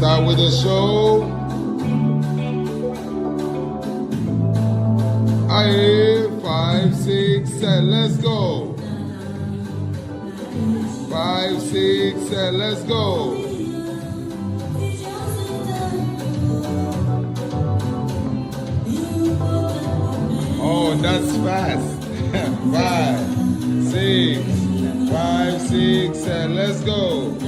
start with the show. Aye, 5, 6, 7, let's go. 5, 6, 7, let's go. Oh, that's fast. 5, 6, 5, 6, 7, let's go.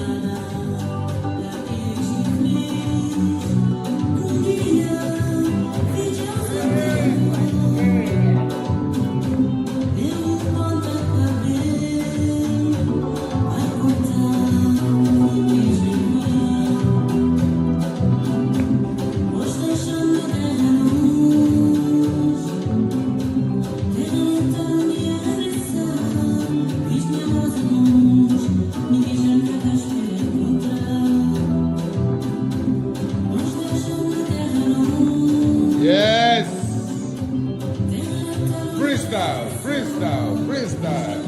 Yes! Freestyle, freestyle, freestyle.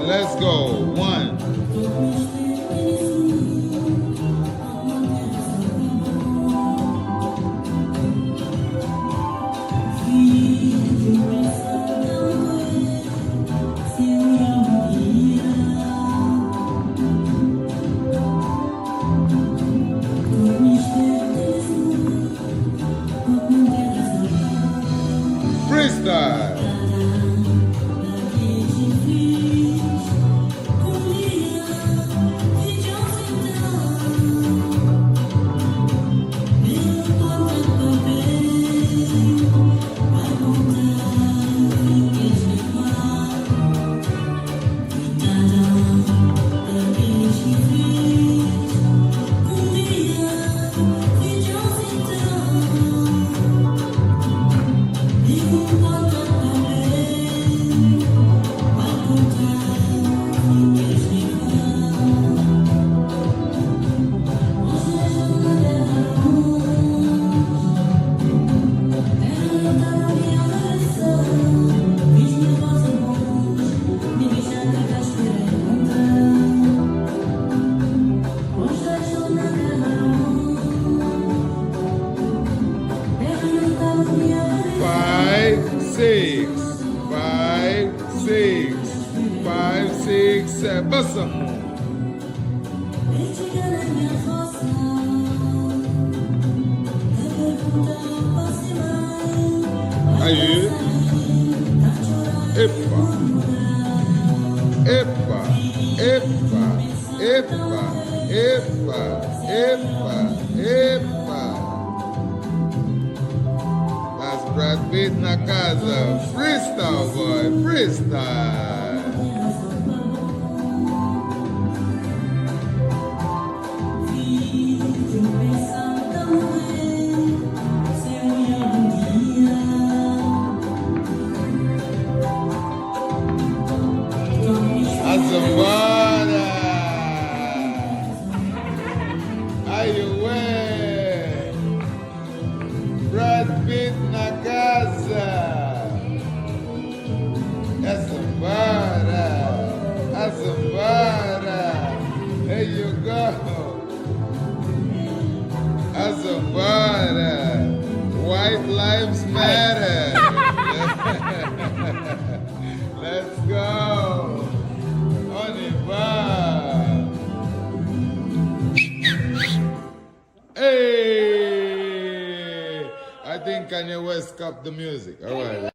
Let's go. 1. Freestyle. Six, 5, 6, 5, 6, 7. Basta mo. Aí. Epa. Epa. Epa. Epa. Epa. Epa. Epa. Brad Pitt na casa. Freestyle, boy. Freestyle. Azambara. Aí, ué. Brad Pitt na casa. Azambara. Azambara. There you go. Azambara. White lives matter. Let's go. Hey! I think Kanye West copped the music. All right.